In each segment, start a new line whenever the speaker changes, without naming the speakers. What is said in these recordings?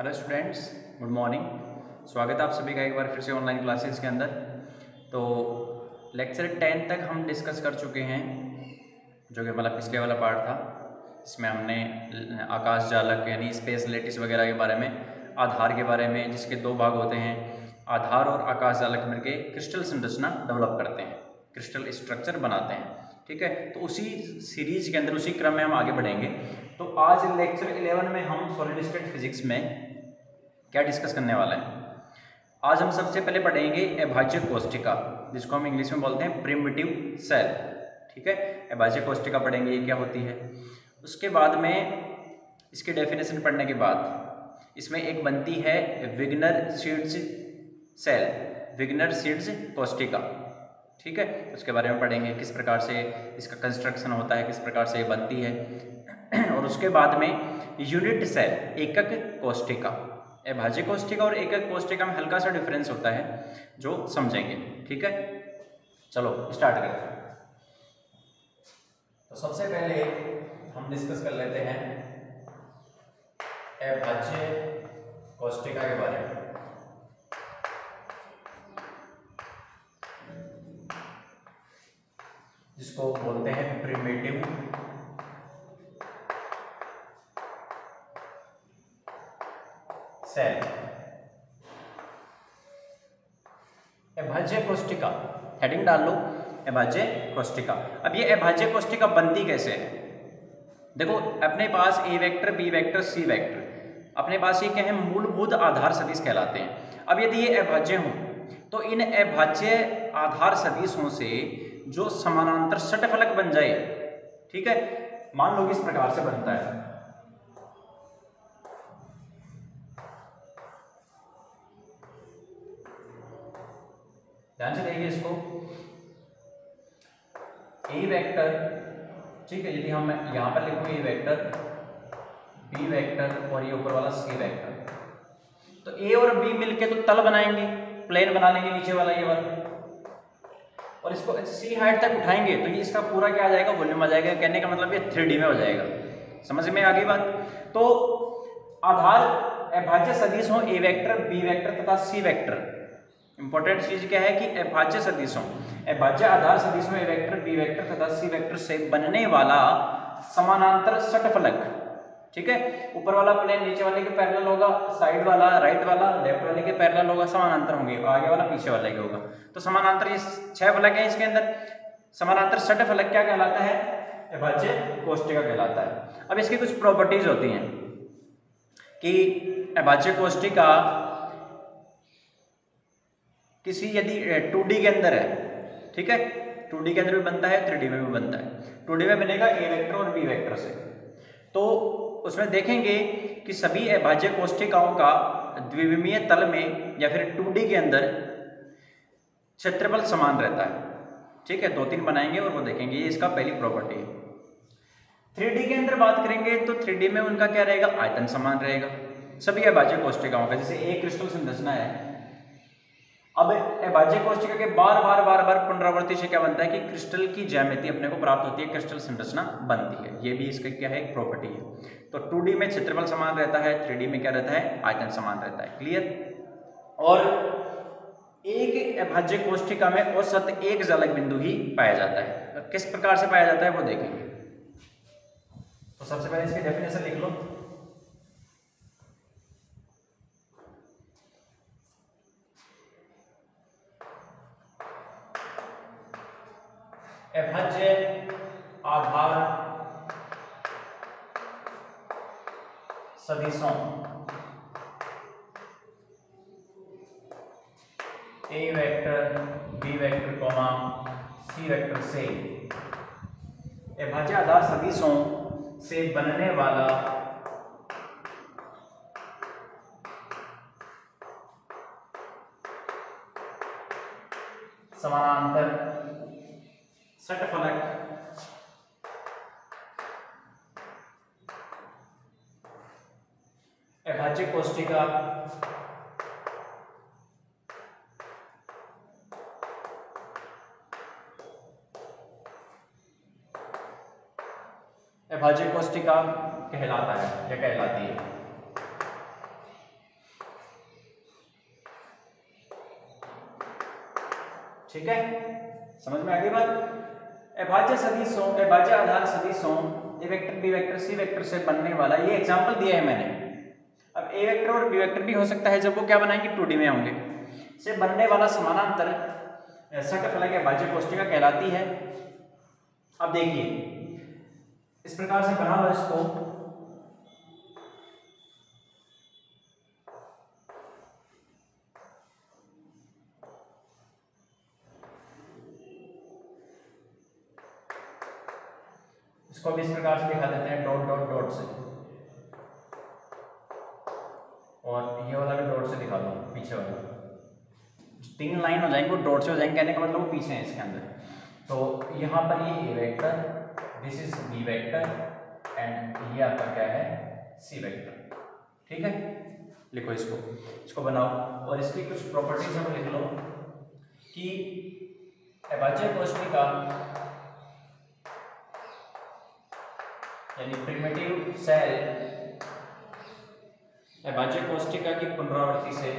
Hello students, good morning. स्वागत है आप सभी का एक बार फिर से ऑनलाइन क्लासेस के अंदर। तो लेक्चर 10 तक हम डिस्कस कर चुके हैं, जो कि मतलब पिछले वाला पार्ट था। इसमें हमने आकाश जालक यानी स्पेस लेटिस वगैरह के बारे में, आधार के बारे में, जिसके दो भाग होते हैं। आधार और आकाश जालक मिलकर क्रिस्टल संरचना डेवलप करते हैं, क्रिस्टल स्ट्रक्चर बनाते हैं। ठीक है, तो उसी सीरीज के अंदर, उसी क्रम में हम आगे बढ़ेंगे। तो आज लेक्चर 11 में हम सॉलिड स्टेट फिजिक्स में क्या डिस्कस करने वाले हैं। आज हम सबसे पहले पढ़ेंगे अभाज्य कोष्ठिका, जिसको हम इंग्लिश में बोलते हैं प्रिमिटिव सेल। ठीक है, अभाज्य कोष्ठिका पढ़ेंगे, ये क्या होती है। उसके बाद में इसके डेफिनेशन पढ़ने के बाद इसमें एक बनती है विग्नर सीड्स सेल, विग्नर सीड्स कोष्ठिका। ठीक है, उसके बारे में पढ़ेंगे, किस प्रकार से इसका कंस्ट्रक्शन होता है, किस प्रकार से ये बनती है। और उसके बाद में यूनिट सेल, एकक कोष्ठिका। अभाज्य कोष्ठिका और एकक कोष्ठिका में हल्का सा डिफरेंस होता है, जो समझेंगे। ठीक है, चलो स्टार्ट करते हैं। तो सबसे पहले हम डिस्कस कर लेते हैं अभाज्य कोष्ठिका के बारे में। जिसको बोलते हैं प्रिमिटिव सेल। अभाज्य कोष्ठिका, हेडिंग डाल लो, अभाज्य कोष्ठिका। अब ये अभाज्य कोष्ठिका बनती कैसे है। देखो, अपने पास ए vector, B vector, C vector, अपने पास ये क्या है, मूलभूत आधार सदिश कहलाते हैं। अब यदि ये अभाज्य हों तो इन अभाज्य आधार सदिशों से जो समानांतर षटफलक बन जाए, ठीक है, मान लो कि इस प्रकार से बनता है। ध्यान से देखिए इसको, ए वेक्टर, ठीक है, यदि हम यहां पर लिखूं ए वेक्टर, बी वेक्टर और ये ऊपर वाला सी वेक्टर, तो ए और बी मिलके तो तल बनाएंगे, प्लेन बना लेंगे नीचे वाला ये वाला, और इसको सी हाइट तक उठाएंगे तो ये इसका पूरा क्या आ जाएगा, वॉल्यूम आ जाएगा। कहने का मतलब ये 3D में हो जाएगा। समझ में आ गई बात। तो आधार अभाज्य सदिश हो ए वेक्टर, बी वेक्टर तथा सी वेक्टर। इंपॉर्टेंट चीज क्या है कि अभाज्य सदिशों, अभाज्य आधार सदिशों ए वेक्टर, बी वेक्टर तथा सी वेक्टर से बनने वाला समानांतर षटफलक, ठीक है, ऊपर वाला प्लेन नीचे वाले के पैरेलल होगा, साइड वाला राइट वाला लेफ्ट वाले के पैरेलल होगा, समानांतर होंगे, आगे वाला पीछे वाले के होगा। तो समानांतर ये 6 फलक है इसके अंदर। समानांतर षटफलक क्या कहलाता है, अभाज्य कोष्ठिका कहलाता है। अब इसकी कुछ प्रॉपर्टीज होती हैं कि अभाज्य कोष्ठिका किसी यदि 2D के अंदर है, ठीक है, 2D के अंदर भी बनता है, 3D में भी बनता है। 2D में बनेगा ए वेक्टर और बी वेक्टर से, तो उसमें देखेंगे कि सभी अभाज्य कोष्ठिकाओं का द्विविमीय तल में या फिर 2D के अंदर क्षेत्रफल समान रहता है। ठीक है, 2-3 बनाएंगे और वो देखेंगे, ये इसका पहली प्रॉपर्टी है। 3D के अंदर बात करेंगे तो 3D में उनका क्या रहेगा, आयतन समान रहेगा सभी अभाज्य कोष्ठिकाओं का। जैसे एक क्रिस्टल संरचना है, अब अभाज्य कोष्ठिका के बार बार पुनरावृत्ति से क्या बनता है कि क्रिस्टल की ज्यामिति अपने को प्राप्त होती है, क्रिस्टल संरचना बनती है। ये भी इसका क्या है, एक प्रॉपर्टी है। तो 2D में क्षेत्रफल समान रहता है, 3D में क्या रहता है, आयतन समान रहता है। क्लियर। और एक अभाज्य कोष्ठिका में औसत एक जालक बिंदु ही पाया जाता है। तो किस प्रकार से पाया जाता है वो देखेंगे। तो सबसे पहले इसकी डेफिनेशन लिख लो। अभाज्य आधार सदिशों A vector, B vector comma C vector से, अभाज्य आधार सदिशों से बनने वाला समानांतर षटफलक अभाज्य कोष्ठिका अभाज्य कोष्ठिका कहलाता है या कहलाती है। ठीक है, समझ में आ गई बात। अभाज्य सदिशों, अभाज्य आधार सदिशों A vector B vector C vector से बनने वाला, ये एग्जांपल दिया है मैंने। अब ए वेक्टर और बी वेक्टर भी हो सकता है जब वो क्या बनाएंगे 2D में होंगे, से बनने वाला समानांतर षटफलक अभाज्य कोष्ठिका कहलाती है। अब देखिए इस प्रकार से बना लो इसको, इसको भी इस प्रकार से दिखा देते हैं डॉट डॉट डॉट से, और ये वाला भी डॉट से दिखा दो, पीछे वाला 3 लाइन हो जाएंगे, वो डॉट से हो जाएंगे, कहने का मतलब वो पीछे है इसके अंदर। तो यहाँ पर ये A vector, this is B vector and ये आपका क्या है सी वेक्टर। ठीक है, लिखो इसको, इसको बनाओ और इसकी कुछ प्रॉपर्टीज हम लिख लो कि अभाज्य कोष्ठिका यानी प्रिमिटिव सेल अभाज्य कोष्ठिका की पुनरावृत्ति से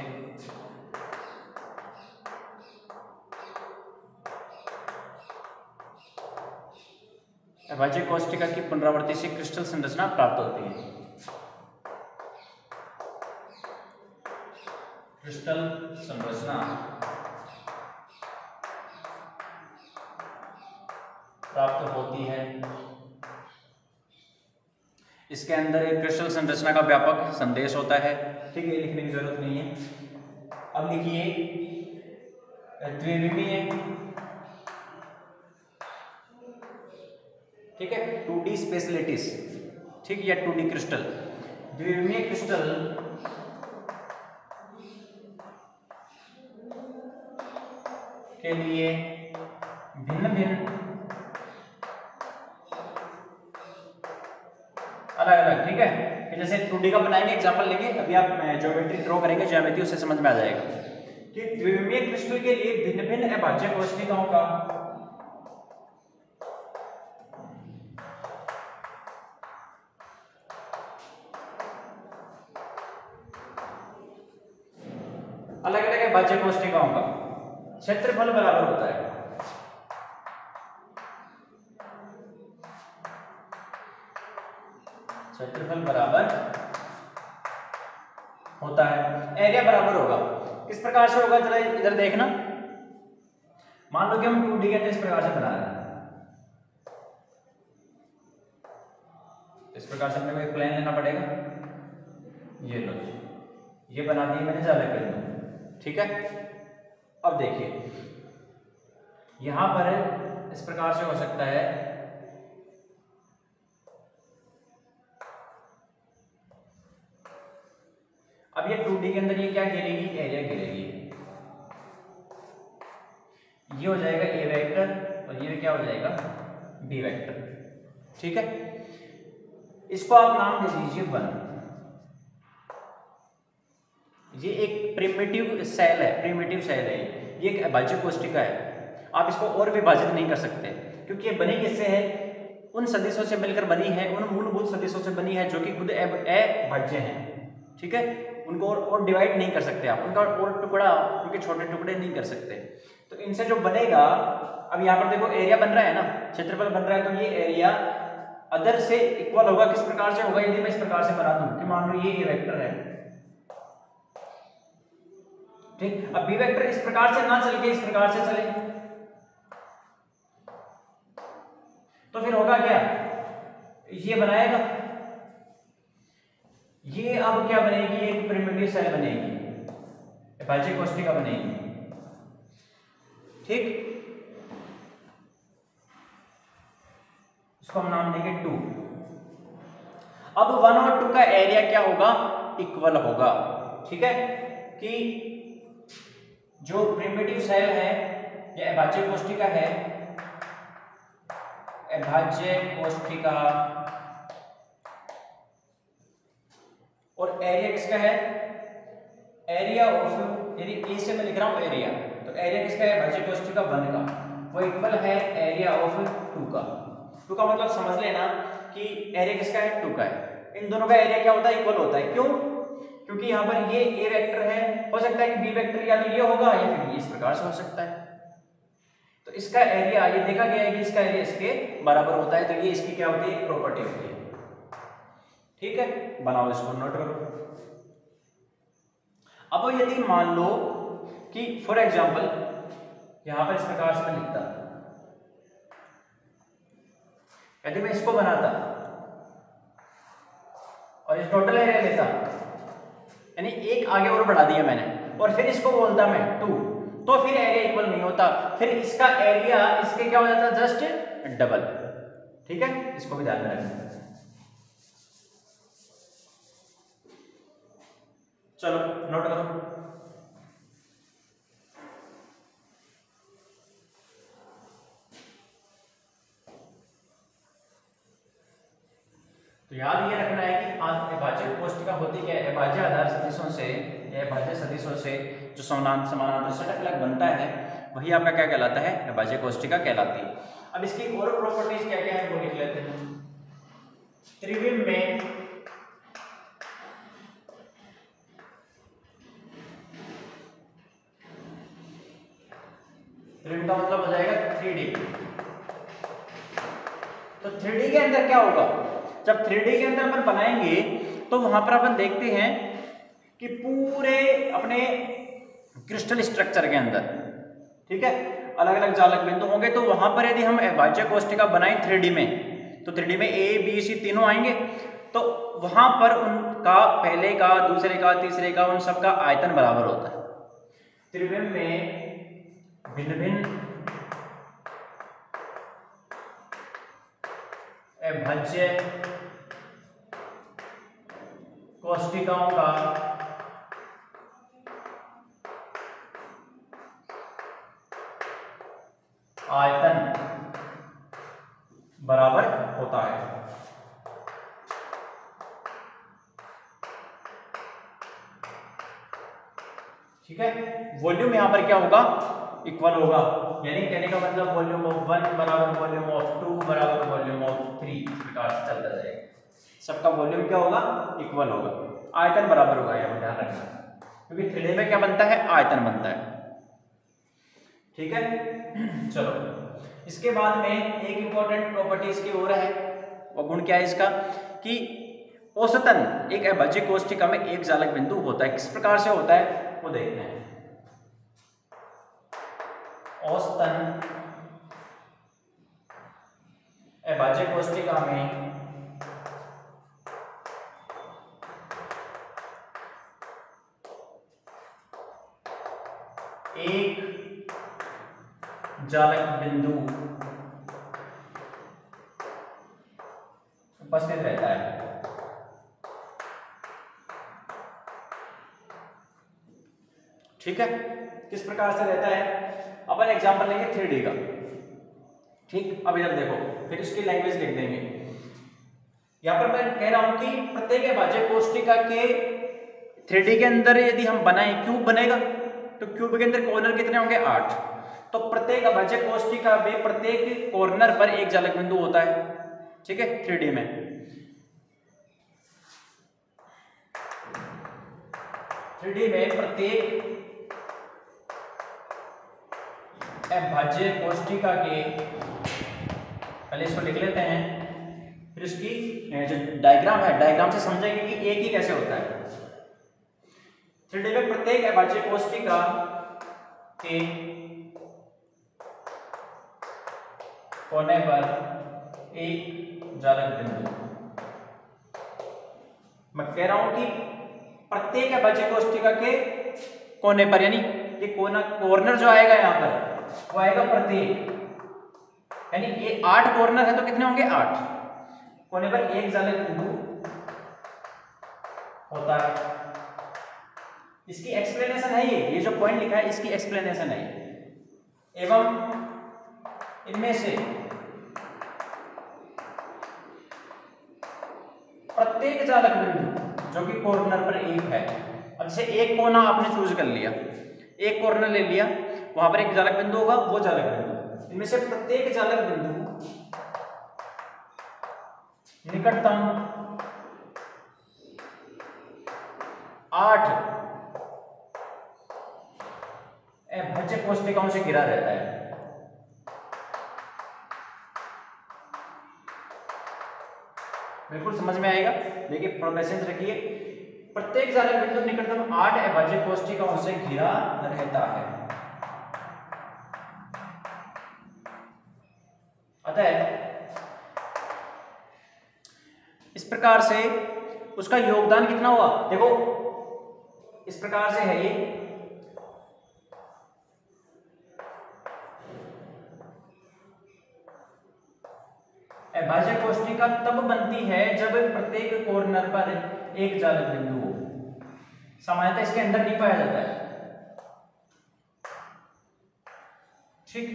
अभाज्य कोष्ठिका की पुनरावृत्ति से क्रिस्टल संरचना प्राप्त होती है। क्रिस्टल संरचना प्राप्त होती है। इसके अंदर एक क्रिस्टल संरचना का व्यापक संदेश होता है। ठीक है, लिखने की जरूरत नहीं है। अब लिखिए द्विविमीय, ठीक है, 2D स्पेशलिटीज, ठीक, या 2D क्रिस्टल, द्विविमीय क्रिस्टल के लिए भिन्न भिन्न अलग अलग, ठीक है, कि जैसे 2D का बनाएंगे, एग्जांपल लेंगे, अभी आप ज्योमेट्री ड्रॉ करेंगे, ज्योमेट्री उससे समझ में आ जाएगा कि द्विविमीय क्रिस्टल के लिए भिन्न भिन्न अभाज्य कोष्ठिकाओं का अलग अलग अभाज्य कोष्ठिकाओं का क्षेत्रफल बराबर होता है। क्षेत्रफल बराबर होता है, एरिया बराबर होगा। किस प्रकार से होगा, जरा इधर देखना। मान लो कि हम 2D के अंदर इस प्रकार से बना रहे हैं, इस प्रकार से हमें एक प्लेन लेना पड़ेगा, ये लो, ये बना दिए मैंने, ज्यादा कर दूं, ठीक है। अब देखिए यहां पर इस प्रकार से हो सकता है, अब ये 2D के अंदर ये क्या घेरेगी, एरिया घेरेगी, ये हो जाएगा ए वेक्टर और ये क्या हो जाएगा बी वेक्टर। ठीक है, इसको आप नाम दे दीजिए 1। ये एक प्रिमिटिव सेल है, प्रिमिटिव सेल है, ये एक अभाज्य कोष्ठिका है। आप इसको और विभाजित नहीं कर सकते क्योंकि ये बनी किससे है, उन सदिशों से मिलकर बनी है, उन मूलभूत सदिशों से बनी है जो कि खुद अभाज्य हैं। ठीक है, उनको और डिवाइड नहीं कर सकते आप, उनका और टुकड़ा, उनके छोटे टुकड़े नहीं कर सकते। तो इनसे जो बनेगा, अब यहाँ पर देखो एरिया बन रहा है ना, क्षेत्रफल बन रहा है, तो ये एरिया अदर से इक्वल होगा। किस प्रकार से होगा, यदि मैं इस प्रकार से बना दूं कि मान लो ये वेक्टर है, ठीक, अब बी वेक्टर इस प्रकार से ना चल के इस प्रकार से चले तो फिर होगा क्या, ये बनाएगा, ये अब क्या बनेगी, एक प्रिमिटिव सेल बनेगी, अभाज्य कोष्ठिका बनेगी। ठीक, इसको हम नाम देंगे 2। अब 1 और 2 का एरिया क्या होगा, इक्वल होगा। ठीक है, कि जो प्रिमिटिव सेल है या अभाज्य कोष्ठिका है, अभाज्य कोष्ठिका, और एरिया किसका है, एरिया ऑफ, यानी ए से मैं लिख रहा हूं एरिया, तो एरिया किसका है, अभाज्य कोष्ठिका 1 का, वो इक्वल है एरिया ऑफ 2 का। 2 का मतलब समझ लेना कि एरिया किसका है, 2 का है। इन दोनों का एरिया क्या होता है, इक्वल होता है। क्यों, क्योंकि यहाँ पर ये ए वेक्टर है, हो सकता है कि बी वेक्टर या तो ये होगा या फिर ये इस प्रकार से हो सकता है। इसका एरिया, ये देखा गया है कि इसका एरिया इसके बराबर होता है, तो ये इसकी क्या होती है, एक प्रॉपर्टी होती है। ठीक है, बनाओ इसको, नोट करो। अब यदि मान लो कि फॉर एग्जांपल यहां पर इस प्रकार से मैं लिखता, यदि मैं इसको बनाता और इस टोटल एरिया लेता, यानी एक आगे और बढ़ा दिया मैंने, और फिर इसको बोलता मैं 2, तो फिर एरिया इक्वल नहीं होता, फिर इसका एरिया इसके क्या हो जाता, जस्ट डबल। ठीक है, इसको भी ध्यान में रखना। चलो नोट करो। तो याद ये रखना है कि अभाज्य कोष्ठिका होती क्या है, अभाज्य आधार सदिशों से या अभाज्य सदिशों से जो समानांतर षटक बनता है वही आपका क्या कहलाता है, अभाज्य कोष्ठिका कहलाती है। अब इसकी और प्रॉपर्टीज क्या क्या है वो लिख लेते हैं। त्रिविम में त्रिविम का मतलब हो जाएगा 3D। तो 3D के अंदर क्या होगा, जब 3D के अंदर अपन बनाएंगे तो वहां पर अपन देखते हैं कि पूरे अपने क्रिस्टल स्ट्रक्चर के अंदर, ठीक है, अलग अलग जालक बिंदु होंगे। तो वहां पर यदि हम अभाज्य कोष्ठिका बनाएं 3D में, तो 3D में A B C तीनों आएंगे, तो वहां पर उनका पहले का, दूसरे का, तीसरे का, उन सबका आयतन बराबर होता है। त्रिविम में भिन्न भिन्न अभाज्य कोष्ठिकाओं का आयतन बराबर होता है। ठीक है, वॉल्यूम यहां पर क्या होगा, इक्वल होगा, यानी कहने का मतलब वॉल्यूम ऑफ 1 बराबर वॉल्यूम ऑफ 2 बराबर वॉल्यूम ऑफ 3, इस प्रकार से चलता जाएगा। सबका वॉल्यूम क्या होगा, इक्वल होगा, आयतन बराबर होगा, यह ध्यान रखना, क्योंकि 3D में क्या बनता है, आयतन बनता है। ठीक है, चलो इसके बाद में एक इंपॉर्टेंट प्रॉपर्टी इसकी और है, वो गुण क्या है इसका, कि औसतन एक अभाज्य कोष्ठिका में एक जालक बिंदु होता है। किस प्रकार से होता है वो देखते हैं। औसतन अभाज्य कोष्ठिका में एक जालक बिंदु उपस्थित रहता है। ठीक है, किस प्रकार से रहता है, अपन एग्जांपल लेंगे 3D का। ठीक, अब इधर देखो, फिर इसकी लैंग्वेज लिख देंगे। यहां पर मैं कह रहा हूं कि प्रत्येक अभाज्य कोष्ठिका के 3D के अंदर यदि हम बनाएं, क्यूब बनेगा, तो क्यूब के अंदर कॉर्नर कितने होंगे, 8। तो प्रत्येक अभाज्य कोष्ठिका में प्रत्येक कॉर्नर पर एक जालक बिंदु होता है। ठीक है, 3D में 3D में प्रत्येक अभाज्य कोष्ठिका के, पहले इसको लिख लेते हैं, फिर इसकी जो डायग्राम है, डायग्राम से समझेंगे कि एक ही कैसे होता है। 3D में प्रत्येक अभाज्य कोष्ठिका के कोने पर एक जालक बिंदु। मैं कह रहा हूं कि प्रत्येक अभाज्य कोष्ठिका के कोने पर, यानी ये कोना कॉर्नर जो आएगा यहां पर वो आएगा प्रत्येक, यानी ये 8 कॉर्नर है तो कितने होंगे, 8 कोने पर एक जालक बिंदु होता है। इसकी एक्सप्लेनेशन है ये जो पॉइंट लिखा है इसकी एक्सप्लेनेशन है ये। एवं इनमें से प्रत्येक जालक बिंदु जो कि कॉर्नर पर एक है, अब जैसे एक कोना आपने चूज कर लिया, एक कॉर्नर ले लिया, वहां पर एक जालक बिंदु होगा, वो जालक बिंदु, इनमें से प्रत्येक जालक बिंदु निकटतम 8 अभाज्य कोष्ठिकाओं से घिरा रहता है। बिल्कुल समझ में आएगा। देखिए थोड़ा पेशेंस रखिए। प्रत्येक जालक बिंदु निकटतम 8 अभाज्य कोष्ठिकाओं से घिरा रहता है। अतः इस प्रकार से उसका योगदान कितना हुआ, देखो इस प्रकार से है ये, अभाज्य कोष्ठिका तब बनती है जब प्रत्येक कॉर्नर पर एक जालक बिंदु हो। सामान्यतः इसके अंदर नहीं पाया जाता है। ठीक,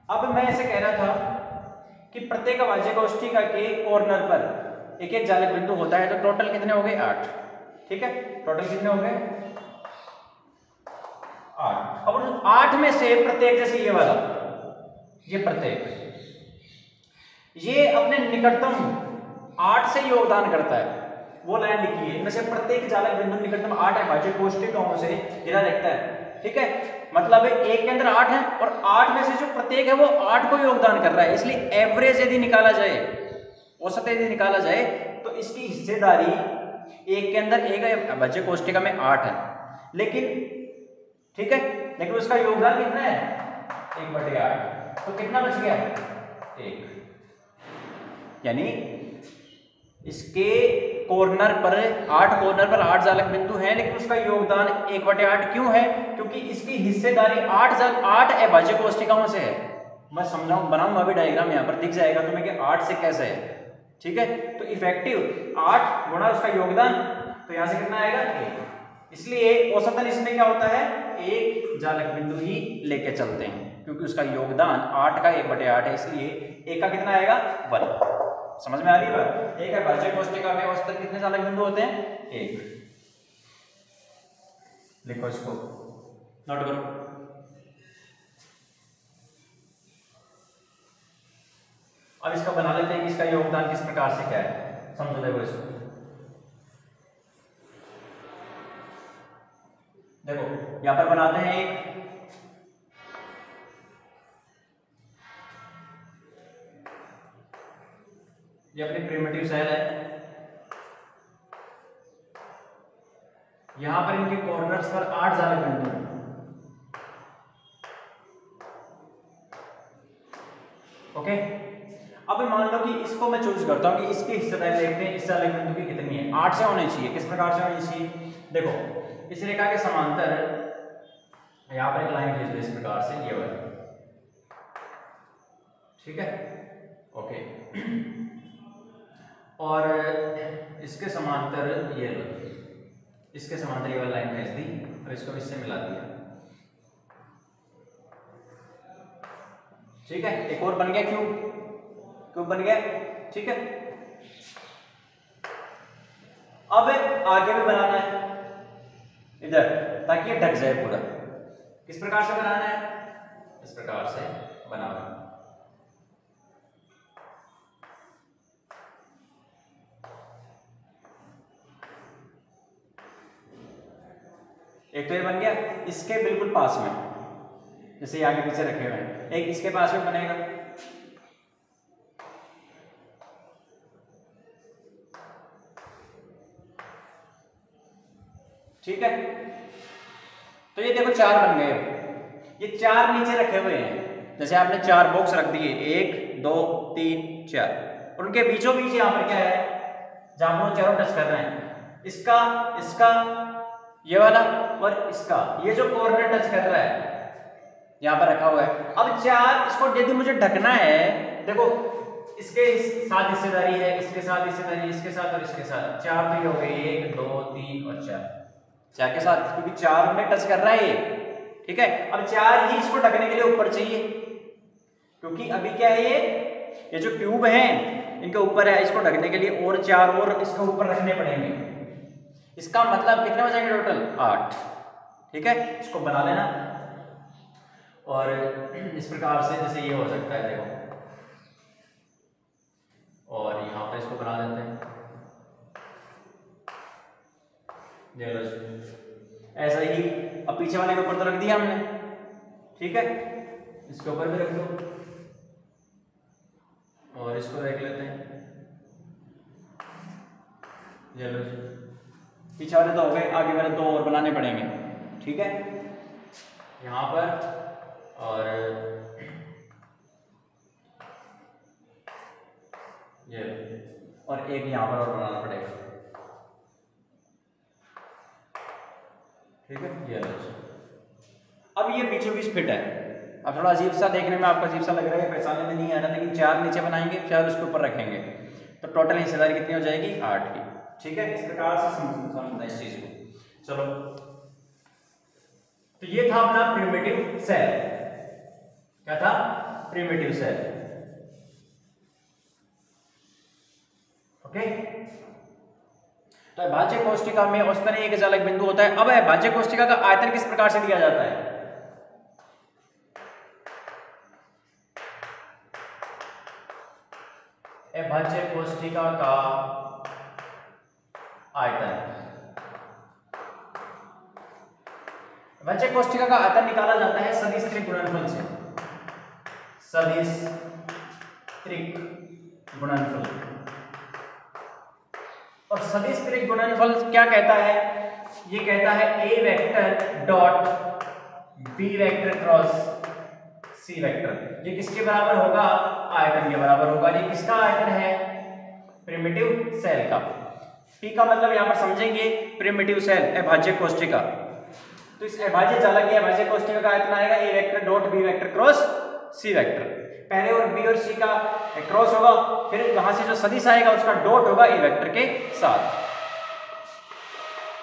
अब मैं ऐसे कह रहा था कि प्रत्येक अभाज्य कोष्ठिका के कॉर्नर पर एक एक जालक बिंदु होता है, तो टोटल कितने हो गए 8। ठीक है, टोटल कितने हो गए 8। अब उन 8 में से प्रत्येक, जैसे ये वाला, ये प्रत्येक ये अपने निकटतम 8 से योगदान करता है, वो लाइन लिखी है। इनमें से प्रत्येक जालक बिंदु निकटतम 8 अभाज्य कोष्ठिकाओं से घिरा रहता है। ठीक है, मतलब एक के अंदर 8 है और 8 में से जो प्रत्येक है वो 8 को योगदान कर रहा है। इसलिए एवरेज यदि निकाला जाए, औसत यदि निकाला जाए, तो इसकी हिस्सेदारी एक के अंदर एक अभाज्य कोष्ठिका में 8 है, लेकिन ठीक है, लेकिन उसका योगदान कितना है 1/8। तो कितना बच गया 1। यानी इसके कॉर्नर पर 8 जालक बिंदु हैं, लेकिन उसका योगदान 1/8 क्यों है? क्योंकि इसकी हिस्सेदारी 8 अभाज्य कोष्ठिकाओं से है। मैं समझाऊं, बनाऊंगा अभी डायग्राम, यहाँ पर दिख जाएगा तुम्हें कि 8 से कैसे है। ठीक है, तो इफेक्टिव 8 गुणा उसका योगदान, तो यहां से कितना आएगा 1। इसलिए औसतन इसमें क्या होता है, एक जालक बिंदु ही लेके चलते हैं, क्योंकि उसका योगदान 8 का 1/8 है, इसलिए 1 का कितना आएगा 1। समझ में आ रही है बात? एक अभाज्य कोष्ठिका में औसतन कितने जालक बिंदु होते हैं 1। लिखो, इसको नोट करो। अब इसका बना लेते हैं कि इसका योगदान किस प्रकार से क्या है, समझो। देखो इसको, देखो यहां पर बनाते हैं एक, ये अपनी प्रिमिटिव सेल है। यहां पर इनके कॉर्नर्स पर 8 जालक बिंदु हैं। ओके, अब मान लो कि इसको मैं चूज करता हूं कि इसकी हिस्सेदारी देखते हैं इस जालक बिंदु की कितनी है। 8 से होनी चाहिए। किस प्रकार से होनी चाहिए, देखो इस रेखा के समांतर यहां पर एक लाइन खींच दो इस प्रकार से, ये वाली। ठीक है, ओके, और इसके समांतर ये लो, इसके समांतर ये वाली लाइन खींच दी और इसको इससे मिला दिया। ठीक है, एक और बन गया क्यूब बन गया। ठीक है, अब आगे भी बनाना है इधर, ताकि ये ढक जाए पूरा। किस प्रकार से बनाना है, इस प्रकार से बनाना। एक तो ये बन गया, इसके बिल्कुल पास में, जैसे आगे पीछे रखे हुए हैं, एक इसके पास में बनेगा। ठीक है, तो ये देखो 4 बन गए। ये 4 नीचे रखे हुए हैं, जैसे आपने 4 बॉक्स रख दिए, 1 2 3 4, और उनके बीचों बीच यहाँ पर क्या है, जहां पर वो चारों टच कर रहे हैं, इसका इसका ये वाला और इसका, ये जो कॉर्नर टच कर रहा है यहां पर रखा हुआ है। अब 4, इसको यदि मुझे ढकना है, देखो इसके साथ हिस्सेदारी है, इसके साथ हिस्सेदारी, इसके साथ और इसके साथ, 4 तो ये हो गए, 1 2 3 और 4 के साथ, क्योंकि 4 में टच कर रहा है ये। ठीक है, अब 4 ही इसको ढकने के लिए ऊपर चाहिए, क्योंकि अभी क्या है, ये जो क्यूब है इनके ऊपर है, इसको ढकने के लिए और 4 और इसके ऊपर रखने पड़ेंगे। इसका मतलब कितने हो जाएंगे टोटल 8। ठीक है, इसको बना लेना, और इस प्रकार से जैसे ये हो सकता है, देखो, और यहाँ पर इसको बना देते हैं, ये लो ऐसा ही। अब पीछे वाले के ऊपर तो रख दिया हमने, ठीक है, इसके ऊपर भी रख दो और इसको देख लेते हैं। ये लो, पीछे वाले तो हो गए, आगे वाले दो और बनाने पड़ेंगे। ठीक है, यहाँ पर और ये और एक यहाँ पर और बनाना पड़ेगा। ठीक है, ये अब ये बीचों बीच फिट है। अब थोड़ा अजीब सा देखने में, आपको अजीब सा लग रहा है, पहचानने में नहीं आ रहा, लेकिन 4 नीचे बनाएंगे, 4 उसके ऊपर रखेंगे, तो टोटल हिस्सेदारी कितनी हो जाएगी? 8 की। ठीक है, इस प्रकार से समझना इस चीज को। चलो, तो ये था अपना प्रिमिटिव सेल। क्या था? Primitive cell. ओके, तो अभाज्य कोष्ठिका में औसतन एक चालक बिंदु होता है। अब अभाज्य कोष्ठिका का आयतन किस प्रकार से दिया जाता है? अभाज्य कोष्ठिका का आयतन, अभाज्य कोष्ठिका का आयतन निकाला जाता है सदिश त्रिक गुणनफल से। सदिश त्रिक गुणनफल। और सदिश त्रिक गुणनफल क्या कहता है? ये कहता है A vector dot B vector cross C vector. ये किसके बराबर होगा? आयतन के बराबर होगा। ये किसका आयतन है? प्रिमिटिव सेल का। पी का मतलब यहां पर समझेंगे प्रिमिटिव सेल, अभाज्य कोष्ठिका। तो इस अभाज्य चालक की अभाज्य कोष्ठिका का आयतन आएगा A vector dot B vector cross C vector. पहले और बी और सी का क्रॉस होगा, फिर वहां से जो सदिश आएगा उसका डॉट होगा ए वेक्टर के साथ।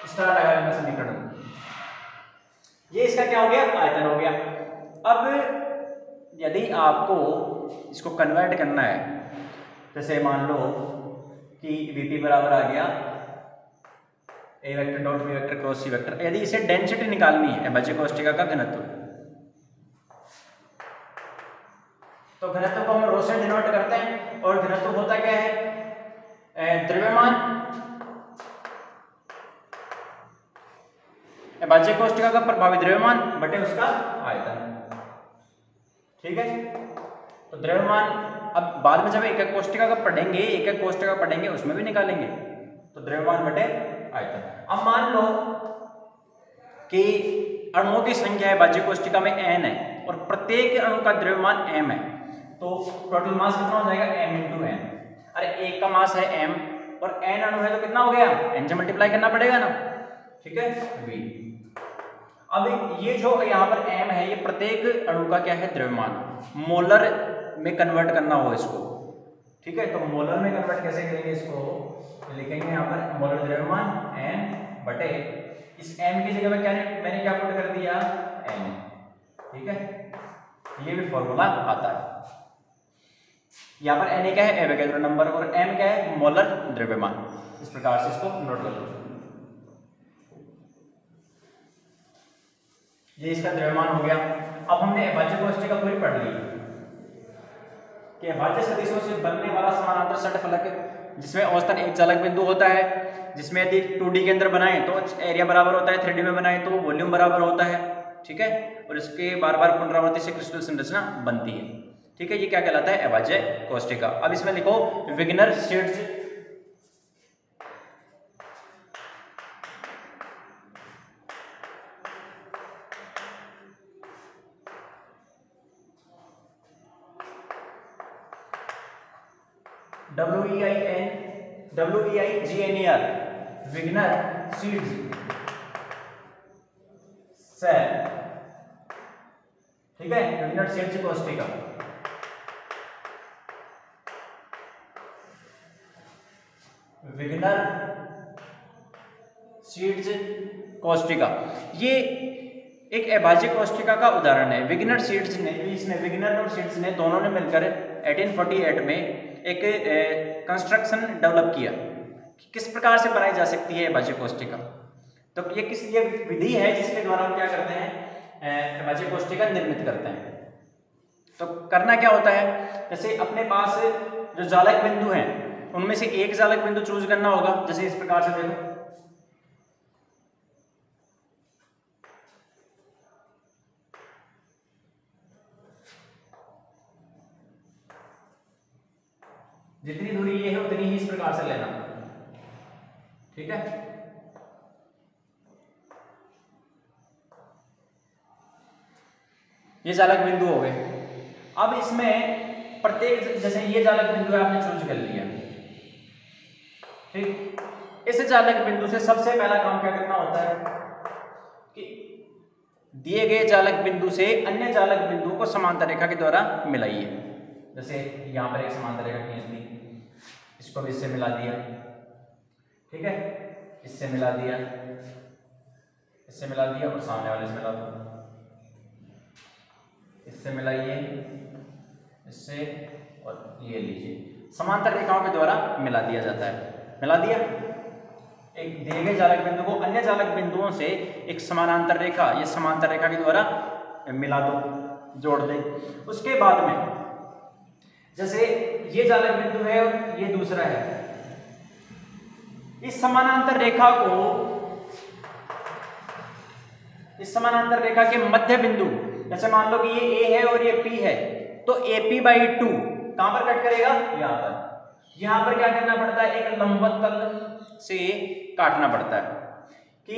इस तरह लगाने का समीकरण, ये इसका क्या हो गया? आयतन हो गया। अब यदि आपको इसको कन्वर्ट करना है, जैसे मान लो कि Vp बराबर आ गया A vector dot B vector cross C vector. यदि इसे डेंसिटी निकालनी है, अभाज्य कोष्ठिका का घनत्व, तो घनत्व को हम रो से डिनोट करते हैं। और घनत्व होता क्या है? द्रव्यमान अभाज्य कोष्ठिका का प्रभावी द्रव्यमान बटे उसका आयतन। ठीक है, तो द्रव्यमान अब बाद में जब एक एक कोष्ठिका का पढ़ेंगे, एक एक कोष्ठिका पढ़ेंगे, उसमें भी निकालेंगे। तो द्रव्यमान बटे आयतन। अब मान लो कि अणुओं की संख्या है अभाज्य कोष्ठिका में n है और प्रत्येक अणु का द्रव्यमान m है, तो टोटल मास कितना हो जाएगा? m into n। अरे एक का मास है m और n अणु है, तो कितना हो गया? n से मल्टीप्लाई करना पड़ेगा ना। ठीक है, v। अब ये जो यहाँ पर m है, ये प्रत्येक अणु का क्या है? द्रव्यमान। मोलर में कन्वर्ट करना हो इसको। ठीक है, तो मोलर में कन्वर्ट कैसे करेंगे इसको? लिखेंगे यहाँ पर मोलर द्रव्यमान n बटे इस m की जगह में क्या मैंने क्या पुट कर दिया? n। ठीक है, ये भी फॉर्मूला आता है। यहाँ पर n क्या है? एवोगैड्रो नंबर, और m क्या है? मोलर द्रव्यमान। इस प्रकार से इसको नोट कर लो। ये इसका द्रव्यमान हो गया। अब हमने अभाज्य कोष्ठिका पूरी पढ़ ली कि अभाज्य सदिशों से बनने वाला समानांतर षटफलक जिसमें औसतन एक चालक बिंदु होता है, जिसमें यदि 2D के अंदर बनाए तो एरिया बराबर होता है, 3D में बनाए तो वॉल्यूम बराबर होता है। ठीक है, और इसके बार बार पुनरावृत्ति से क्रिस्टल संरचना बनती है। ठीक है, ये क्या कहलाता है? अभाज्य कोष्ठिका। अब इसमें लिखो विग्नर शीट्स WEIGNER विग्नर सीड्स सेल। ठीक है, विग्नर सीड्स कोष्ठिका। विग्नर सीड्स कोष्ठिका ये एक अभाज्य कोष्ठिका का उदाहरण है। विग्नर सीड्स ने, इसने विग्नर और सीड्स ने दोनों ने मिलकर 1848 में एक कंस्ट्रक्शन डेवलप किया कि किस प्रकार से बनाई जा सकती है अभाज्य कोष्ठिका। तो ये विधि है जिसके द्वारा हम क्या करते हैं? अभाज्य कोष्ठिका निर्मित करते हैं। तो करना क्या होता है? जैसे अपने पास जो जालक बिंदु हैं उनमें से एक जालक बिंदु चूज करना होगा। जैसे इस प्रकार से देखो, जितनी दूरी ये है उतनी ही इस प्रकार से लेना। ठीक है। ये चालक बिंदु हो गए। अब इसमें प्रत्येक, जैसे ये चालक बिंदु आपने चूज कर लिया, ठीक। इस चालक बिंदु से सबसे पहला काम क्या करना होता है कि दिए गए चालक बिंदु से अन्य चालक बिंदुओं को समांतर रेखा के द्वारा मिलाइए। जैसे यहां पर एक समांतर रेखा खींच दी, इसको भी इससे मिला दिया, ठीक है, इससे मिला दिया, इससे मिला दिया और सामने वाले से मिला दो, इससे मिलाइए, इससे, और ये लीजिए, समांतर रेखाओं के द्वारा मिला दिया जाता है। मिला दिया, एक दिए गए चालक बिंदु को अन्य चालक बिंदुओं से एक समानांतर रेखा, ये समांतर रेखा के द्वारा मिला दो, जोड़ दे। उसके बाद में जैसे ये चालक बिंदु है और ये दूसरा है, इस समानांतर रेखा को, इस समानांतर रेखा के मध्य बिंदु, जैसे मान लो कि ये A है और ये P है, तो AP/2 कहां पर कट करेगा? यहां पर। यहां पर क्या करना पड़ता है? एक लंबवत तल से काटना पड़ता है कि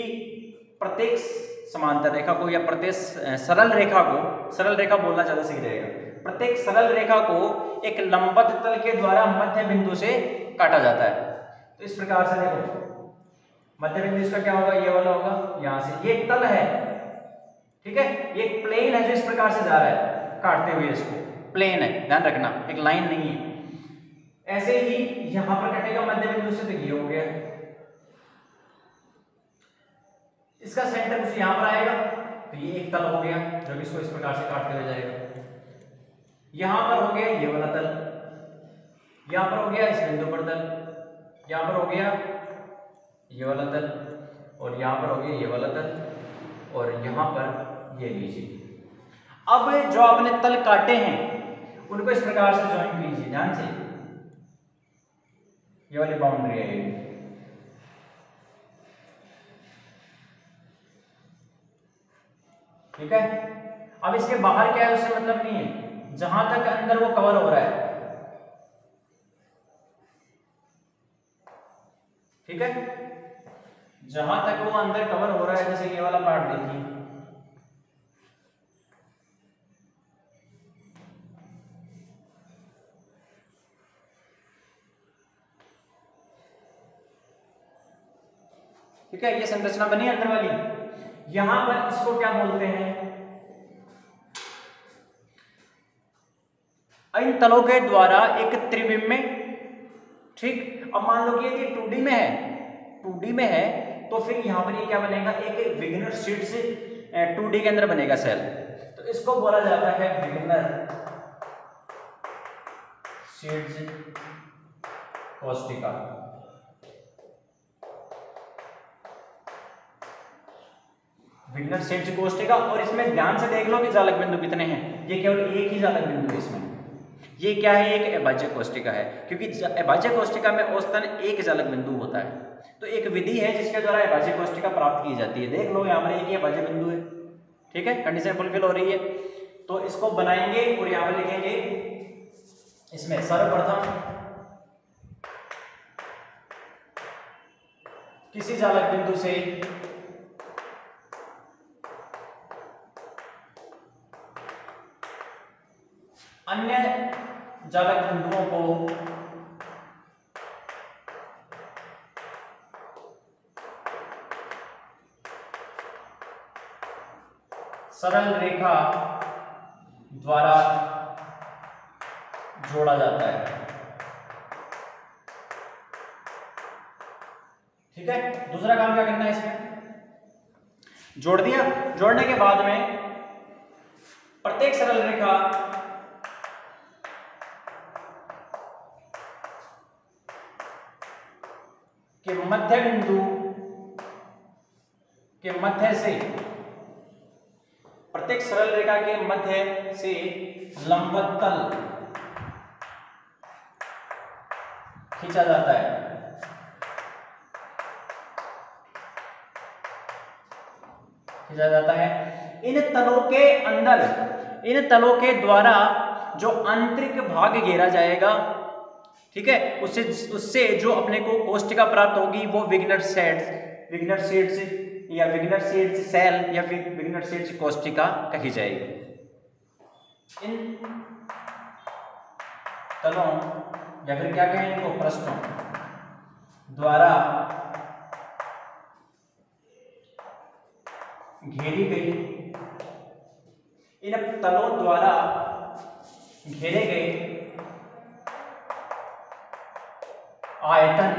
प्रत्येक समांतर रेखा को या प्रत्येक सरल रेखा को, सरल रेखा बोलना ज्यादा सही रहेगा, प्रत्येक सरल रेखा को एक लंबवत तल के द्वारा मध्य बिंदु से काटा जाता है। तो इस प्रकार से देखो, मध्य बिंदु इसका क्या होगा? ये वाला होगा, यहां से। ये एक तल है, ठीक है, ये एक प्लेन है जो इस प्रकार से जा रहा है काटते हुए, इसको प्लेन है, ध्यान रखना, एक लाइन नहीं है। ऐसे ही यहां पर कटेगा मध्य बिंदु से, तो ये हो गया, इसका सेंटर कुछ यहां पर आएगा, तो ये एक तल हो गया जो कि इसको इस प्रकार से काटते हुए जाएगा। यहां पर हो गया ये वाला तल, यहां पर हो गया इस बिंदु पर तल, यहां पर हो गया ये वाला तल, और यहां पर हो गया ये वाला तल, और यहां पर ये लीजिए। अब जो आपने तल काटे हैं उनको इस प्रकार से ज्वाइन कीजिए, ध्यान से, ये वाली बाउंड्री है ये, ठीक है। अब इसके बाहर क्या है उससे मतलब नहीं है, जहां तक अंदर वो कवर हो रहा है, ठीक है, जहां तक वो अंदर कवर हो रहा है, जैसे ये वाला पार्ट देखिए, ठीक है, ये संरचना बनी अंदर वाली। यहां पर इसको क्या बोलते हैं? इन तलों के द्वारा एक त्रिविम में, ठीक। अब मान लो कि यदि 2D में है, 2D में है, तो फिर यहां पर ये क्या बनेगा? एक विग्नर शीट्स 2D के अंदर बनेगा सेल, तो इसको बोला जाता है विग्नर शीट्स कोष्टिका। विग्नर शीट्स कोष्टिका। और इसमें ध्यान से देख लो कि चालक बिंदु कितने हैं, ये केवल एक ही चालक बिंदु है इसमें। ये क्या है? एक अभाज्य कोष्टिका है, क्योंकि अभाज्य कोष्टिका में औसतन एक चालक बिंदु होता है। तो एक विधि है जिसके द्वारा अभाज्य कोष्टिका प्राप्त की जाती है। देख लो यहाँ पर एक ही अभाज्य बिंदु है, ठीक है, कंडीशन फुलफिल हो रही है। तो इसको बनाएंगे और यहाँ पर लिखेंगे, इसमें सर्वप्रथम किसी चालक बिंदु से अन्य चालक बिंदुओं को सरल रेखा द्वारा जोड़ा जाता है, ठीक है। दूसरा काम क्या करना है इसमें? जोड़ दिया। जोड़ने के बाद में प्रत्येक सरल रेखा के मध्य बिंदु के मध्य से, प्रत्येक सरल रेखा के मध्य से लंबवत तल खींचा जाता है, खींचा जाता है। इन तलों के अंदर, इन तलों के द्वारा जो आंतरिक भाग घेरा जाएगा, ठीक है। उससे जो अपने को कोष्टिका प्राप्त होगी वो विग्नर सेड्स या विग्नर सेड्स सेल या फिर विग्नर सेड्स कोष्टिका कही जाएगी। इन तलों या फिर क्या कहें इनको, पृष्ठों द्वारा घेरी गई, इन तलों द्वारा घेरे गए आयतन,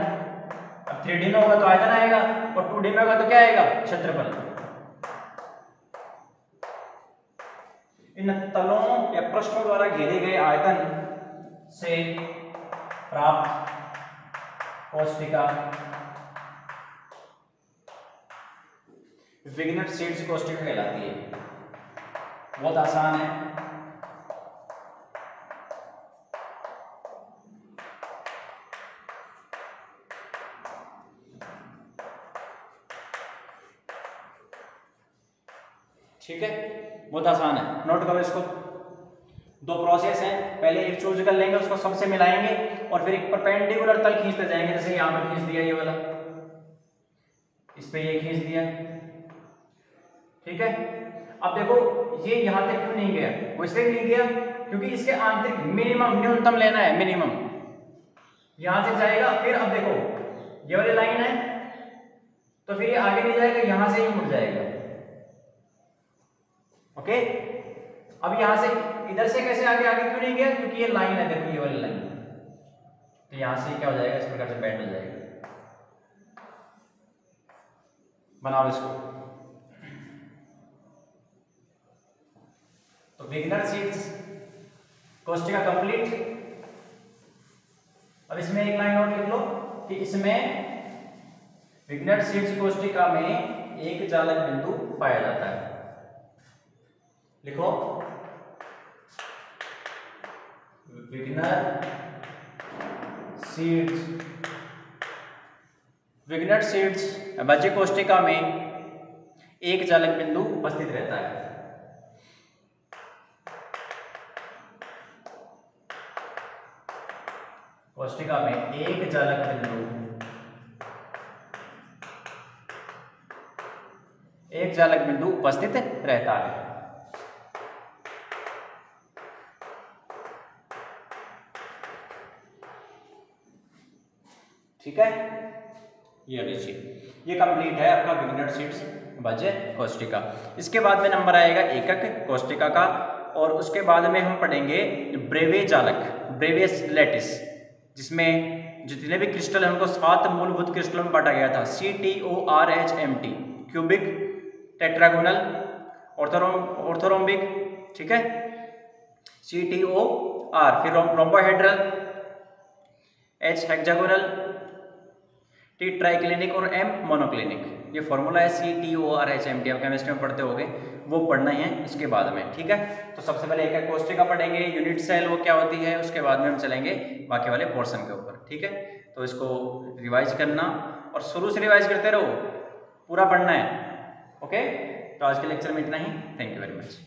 अब 3D में होगा तो आयतन आएगा और 2D में होगा तो क्या आएगा, क्षेत्रफल। इन तलों या पृष्ठों द्वारा घेरे गए आयतन से प्राप्त कोष्टिका विग्नर सेड्स कोष्टिका कहलाती है। बहुत आसान है। ठीक है, बहुत आसान है, नोट करो इसको। दो प्रोसेस हैं, पहले एक चूज कर लेंगे, उसको सबसे मिलाएंगे और फिर एक परपेंडिकुलर तल खींचते जाएंगे। जैसे यहां पर खींच दिया ये वाला, इस पे ये खींच दिया, ठीक है। अब देखो ये यहां तक क्यों नहीं गया, वो इसलिए नहीं गया क्योंकि इसके आंतरिक मिनिमम न्यूनतम लेना है, मिनिमम यहां से जाएगा। फिर अब देखो ये वाली लाइन है तो फिर ये आगे नहीं जाएगा, यहां से ही मुड़ जाएगा। ओके, अब यहां से इधर से कैसे आगे क्यों नहीं गया, क्योंकि ये लाइन है, देखो ये वाली लाइन, तो यहां से क्या हो जाएगा, इस प्रकार से बैंड हो जाएगा। बनाओ इसको। तो विग्नर सीड्स कोष्टिका कंप्लीट। अब इसमें एक लाइन और लिख लो कि इसमें विग्नर सीड्स कोष्टिका में एक चालक बिंदु पाया जाता है। लिखो विग्नर सीड्स बच्चे कोष्टिका में एक चालक बिंदु उपस्थित रहता है। कोष्टिका में एक चालक बिंदु उपस्थित रहता है। ठीक है, ये लीजिए, ये कंप्लीट है आपका विग्नर सीड्स बचे कोष्टिका। इसके बाद में नंबर आएगा एकक कोष्टिका का, और उसके बाद में हम पढ़ेंगे ब्रेवे चालक, ब्रेवे लैटिस, जिसमें जितने भी क्रिस्टल हैं उनको 7 मूलभूत क्रिस्टलों में बांटा गया था। CTORHMT, क्यूबिक, टेट्रागोनल, ऑर्थोरोम्बिक, ठीक है, CTOR, फिर rhombohedral, H hexagonal, T triclinic और M मोनोक्लिनिक। ये फॉर्मूला है CTORHMT, आप केमिस्ट्री में पढ़ते होगे, वो पढ़ना है इसके बाद में। ठीक है, तो सबसे पहले एक कोष्टिका पढ़ेंगे, यूनिट सेल वो क्या होती है, उसके बाद में हम चलेंगे बाकी वाले पोर्शन के ऊपर। ठीक है, तो इसको रिवाइज करना और शुरू से रिवाइज करते रहो, पूरा पढ़ना है। ओके, तो आज के लेक्चर में इतना ही। Thank you very much.